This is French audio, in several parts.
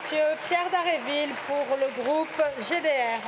Monsieur Pierre Dharréville pour le groupe GDR.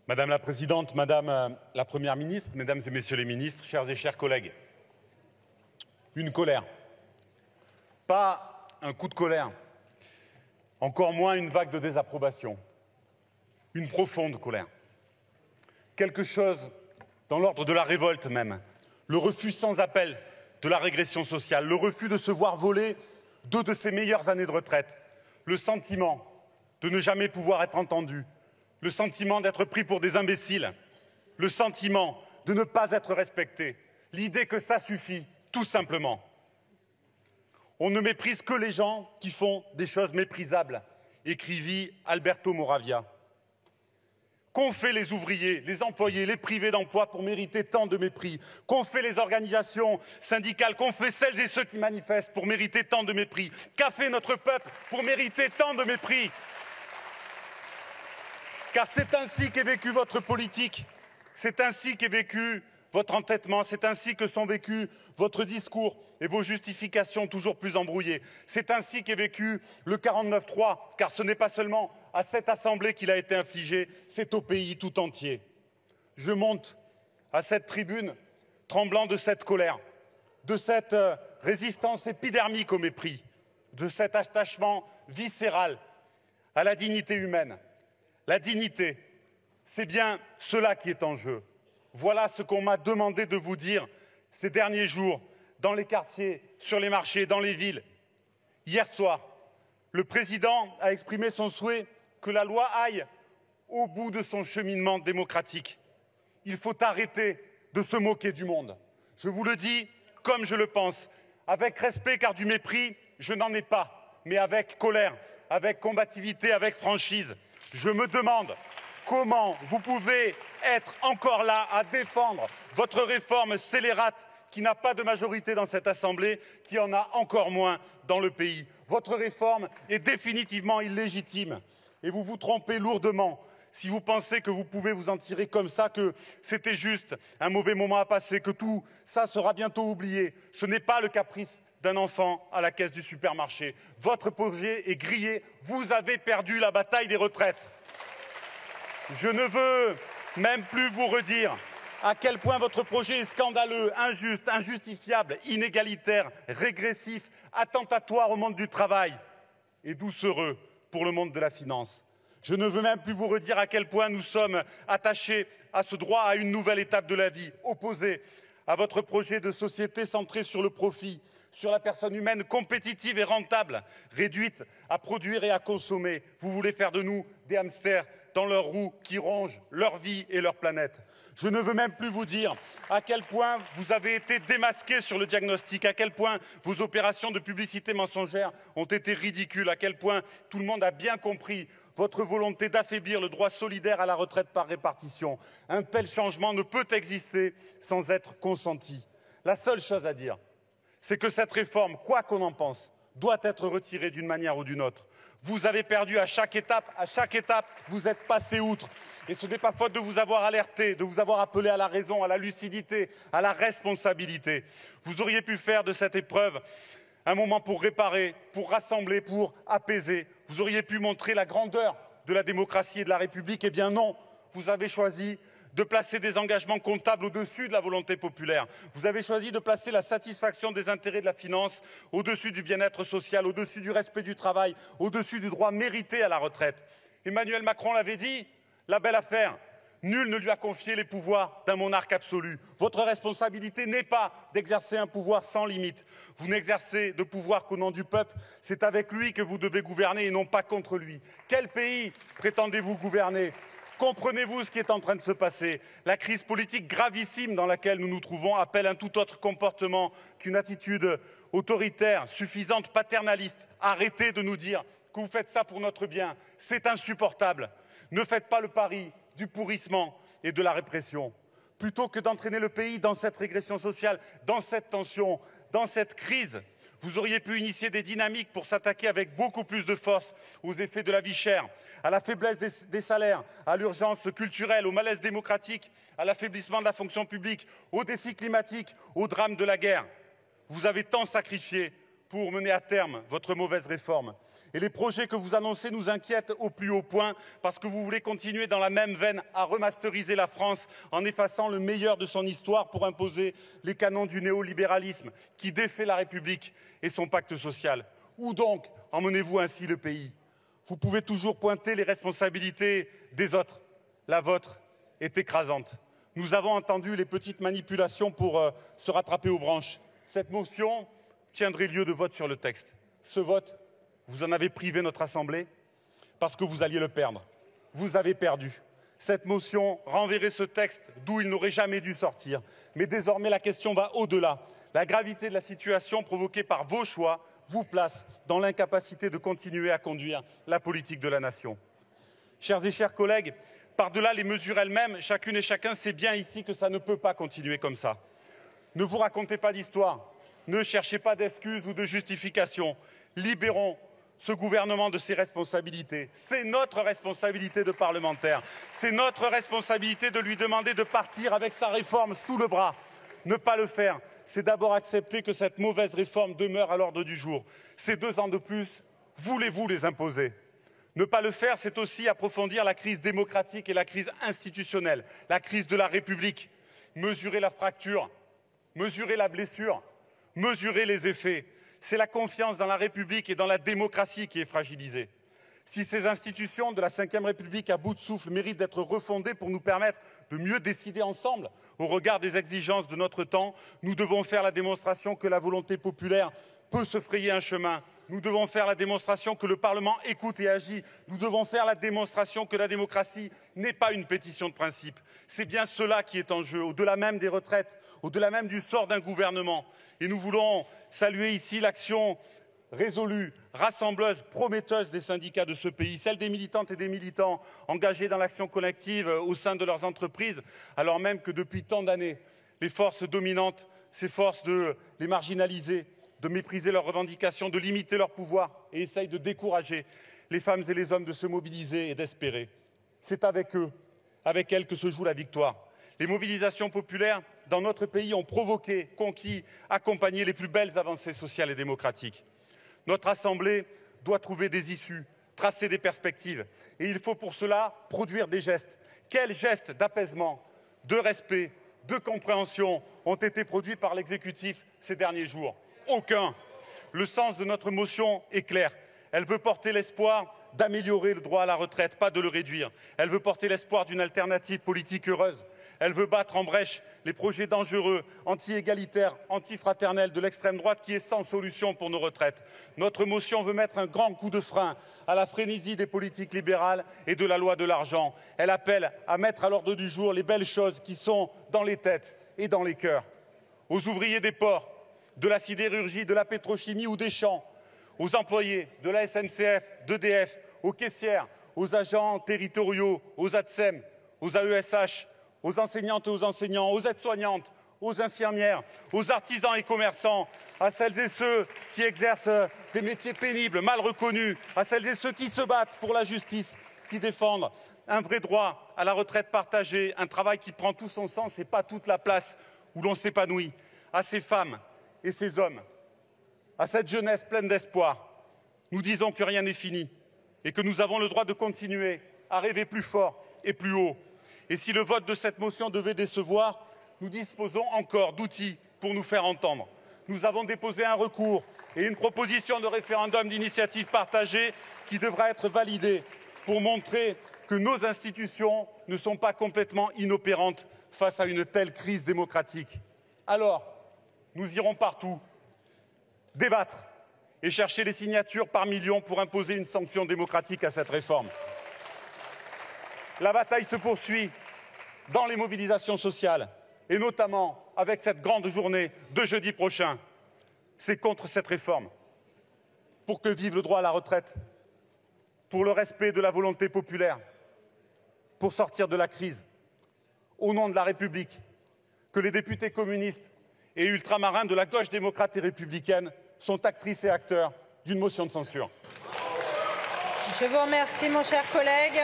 Madame la Présidente, Madame la Première ministre, Mesdames et Messieurs les ministres, chers et chers collègues, une colère, pas un coup de colère, encore moins une vague de désapprobation, une profonde colère. Quelque chose dans l'ordre de la révolte même, le refus sans appel de la régression sociale, le refus de se voir voler 2 de ses meilleures années de retraite, le sentiment de ne jamais pouvoir être entendu, le sentiment d'être pris pour des imbéciles, le sentiment de ne pas être respecté, l'idée que ça suffit, tout simplement. On ne méprise que les gens qui font des choses méprisables, écrivit Alberto Moravia. Qu'ont fait les ouvriers, les employés, les privés d'emploi pour mériter tant de mépris? Qu'ont fait les organisations syndicales? Qu'ont fait celles et ceux qui manifestent pour mériter tant de mépris? Qu'a fait notre peuple pour mériter tant de mépris? Car c'est ainsi qu'est vécue votre politique, c'est ainsi qu'est vécu votre entêtement, c'est ainsi que sont vécus votre discours et vos justifications toujours plus embrouillées. C'est ainsi qu'est vécu le 49-3, car ce n'est pas seulement à cette Assemblée qu'il a été infligé, c'est au pays tout entier. Je monte à cette tribune tremblant de cette colère, de cette résistance épidermique au mépris, de cet attachement viscéral à la dignité humaine. La dignité, c'est bien cela qui est en jeu. Voilà ce qu'on m'a demandé de vous dire ces derniers jours, dans les quartiers, sur les marchés, dans les villes. Hier soir, le président a exprimé son souhait que la loi aille au bout de son cheminement démocratique. Il faut arrêter de se moquer du monde. Je vous le dis comme je le pense, avec respect, car du mépris, je n'en ai pas, mais avec colère, avec combativité, avec franchise. Je me demande comment vous pouvez être encore là à défendre votre réforme scélérate qui n'a pas de majorité dans cette Assemblée, qui en a encore moins dans le pays. Votre réforme est définitivement illégitime et vous vous trompez lourdement si vous pensez que vous pouvez vous en tirer comme ça, que c'était juste un mauvais moment à passer, que tout ça sera bientôt oublié. Ce n'est pas le caprice d'un enfant à la caisse du supermarché. Votre projet est grillé, vous avez perdu la bataille des retraites. Je ne veux même plus vous redire à quel point votre projet est scandaleux, injuste, injustifiable, inégalitaire, régressif, attentatoire au monde du travail et doucereux pour le monde de la finance. Je ne veux même plus vous redire à quel point nous sommes attachés à ce droit à une nouvelle étape de la vie, opposé à votre projet de société centré sur le profit, sur la personne humaine compétitive et rentable, réduite à produire et à consommer. Vous voulez faire de nous des hamsters dans leur roue qui rongent leur vie et leur planète. Je ne veux même plus vous dire à quel point vous avez été démasqués sur le diagnostic, à quel point vos opérations de publicité mensongère ont été ridicules, à quel point tout le monde a bien compris votre volonté d'affaiblir le droit solidaire à la retraite par répartition. Un tel changement ne peut exister sans être consenti. La seule chose à dire, c'est que cette réforme, quoi qu'on en pense, doit être retirée d'une manière ou d'une autre. Vous avez perdu à chaque étape, vous êtes passé outre. Et ce n'est pas faute de vous avoir alerté, de vous avoir appelé à la raison, à la lucidité, à la responsabilité. Vous auriez pu faire de cette épreuve un moment pour réparer, pour rassembler, pour apaiser. Vous auriez pu montrer la grandeur de la démocratie et de la République. Eh bien non, vous avez choisi de placer des engagements comptables au-dessus de la volonté populaire. Vous avez choisi de placer la satisfaction des intérêts de la finance au-dessus du bien-être social, au-dessus du respect du travail, au-dessus du droit mérité à la retraite. Emmanuel Macron l'avait dit, la belle affaire. Nul ne lui a confié les pouvoirs d'un monarque absolu. Votre responsabilité n'est pas d'exercer un pouvoir sans limite. Vous n'exercez de pouvoir qu'au nom du peuple. C'est avec lui que vous devez gouverner et non pas contre lui. Quel pays prétendez-vous gouverner ? Comprenez-vous ce qui est en train de se passer? La crise politique gravissime dans laquelle nous nous trouvons appelle un tout autre comportement qu'une attitude autoritaire, suffisante, paternaliste. Arrêtez de nous dire que vous faites ça pour notre bien. C'est insupportable. Ne faites pas le pari du pourrissement et de la répression. Plutôt que d'entraîner le pays dans cette régression sociale, dans cette tension, dans cette crise, Vous auriez pu initier des dynamiques pour s'attaquer avec beaucoup plus de force aux effets de la vie chère, à la faiblesse des salaires, à l'urgence culturelle, au malaise démocratique, à l'affaiblissement de la fonction publique, aux défis climatiques, au drame de la guerre. Vous avez tant sacrifié pour mener à terme votre mauvaise réforme. Et les projets que vous annoncez nous inquiètent au plus haut point parce que vous voulez continuer dans la même veine à remasteriser la France en effaçant le meilleur de son histoire pour imposer les canons du néolibéralisme qui défait la République et son pacte social. Où donc emmenez-vous ainsi le pays? Vous pouvez toujours pointer les responsabilités des autres. La vôtre est écrasante. Nous avons entendu les petites manipulations pour se rattraper aux branches. Cette motion tiendrait lieu de vote sur le texte. Ce vote, vous en avez privé notre Assemblée parce que vous alliez le perdre. Vous avez perdu. Cette motion renverrait ce texte d'où il n'aurait jamais dû sortir. Mais désormais, la question va au-delà. La gravité de la situation provoquée par vos choix vous place dans l'incapacité de continuer à conduire la politique de la nation. Chers et chers collègues, par-delà les mesures elles-mêmes, chacune et chacun sait bien ici que ça ne peut pas continuer comme ça. Ne vous racontez pas d'histoire, ne cherchez pas d'excuses ou de justifications. Libérons ce gouvernement de ses responsabilités. C'est notre responsabilité de parlementaires. C'est notre responsabilité de lui demander de partir avec sa réforme sous le bras. Ne pas le faire, c'est d'abord accepter que cette mauvaise réforme demeure à l'ordre du jour. Ces 2 ans de plus, voulez-vous les imposer? Ne pas le faire, c'est aussi approfondir la crise démocratique et la crise institutionnelle, la crise de la République. Mesurer la fracture, mesurer la blessure, mesurer les effets. C'est la confiance dans la République et dans la démocratie qui est fragilisée. Si ces institutions de la Ve République à bout de souffle méritent d'être refondées pour nous permettre de mieux décider ensemble au regard des exigences de notre temps, nous devons faire la démonstration que la volonté populaire peut se frayer un chemin. Nous devons faire la démonstration que le Parlement écoute et agit. Nous devons faire la démonstration que la démocratie n'est pas une pétition de principe. C'est bien cela qui est en jeu, au-delà même des retraites, au-delà même du sort d'un gouvernement. Et nous voulons saluer ici l'action résolue, rassembleuse, prometteuse des syndicats de ce pays, celle des militantes et des militants engagés dans l'action collective au sein de leurs entreprises, alors même que depuis tant d'années, les forces dominantes s'efforcent de les marginaliser, de mépriser leurs revendications, de limiter leur pouvoir et essayent de décourager les femmes et les hommes de se mobiliser et d'espérer. C'est avec eux, avec elles que se joue la victoire. Les mobilisations populaires dans notre pays ont provoqué, conquis, accompagné les plus belles avancées sociales et démocratiques. Notre Assemblée doit trouver des issues, tracer des perspectives. Et il faut pour cela produire des gestes. Quels gestes d'apaisement, de respect, de compréhension ont été produits par l'exécutif ces derniers jours? Aucun. Le sens de notre motion est clair. Elle veut porter l'espoir d'améliorer le droit à la retraite, pas de le réduire. Elle veut porter l'espoir d'une alternative politique heureuse. Elle veut battre en brèche les projets dangereux, anti-égalitaires, anti-fraternels de l'extrême droite qui est sans solution pour nos retraites. Notre motion veut mettre un grand coup de frein à la frénésie des politiques libérales et de la loi de l'argent. Elle appelle à mettre à l'ordre du jour les belles choses qui sont dans les têtes et dans les cœurs. Aux ouvriers des ports, de la sidérurgie, de la pétrochimie ou des champs, aux employés de la SNCF, d'EDF, aux caissières, aux agents territoriaux, aux ATSEM, aux AESH, aux enseignantes et aux enseignants, aux aides-soignantes, aux infirmières, aux artisans et commerçants, à celles et ceux qui exercent des métiers pénibles, mal reconnus, à celles et ceux qui se battent pour la justice, qui défendent un vrai droit à la retraite partagée, un travail qui prend tout son sens et pas toute la place où l'on s'épanouit, à ces femmes et ces hommes, à cette jeunesse pleine d'espoir. Nous disons que rien n'est fini et que nous avons le droit de continuer à rêver plus fort et plus haut. Et si le vote de cette motion devait décevoir, nous disposons encore d'outils pour nous faire entendre. Nous avons déposé un recours et une proposition de référendum d'initiative partagée qui devra être validée pour montrer que nos institutions ne sont pas complètement inopérantes face à une telle crise démocratique. Alors, nous irons partout débattre et chercher les signatures par millions pour imposer une sanction démocratique à cette réforme. La bataille se poursuit dans les mobilisations sociales et notamment avec cette grande journée de jeudi prochain. C'est contre cette réforme, pour que vive le droit à la retraite, pour le respect de la volonté populaire, pour sortir de la crise, au nom de la République, que les députés communistes et ultramarins de la gauche démocrate et républicaine sont actrices et acteurs d'une motion de censure. Je vous remercie, mon cher collègue.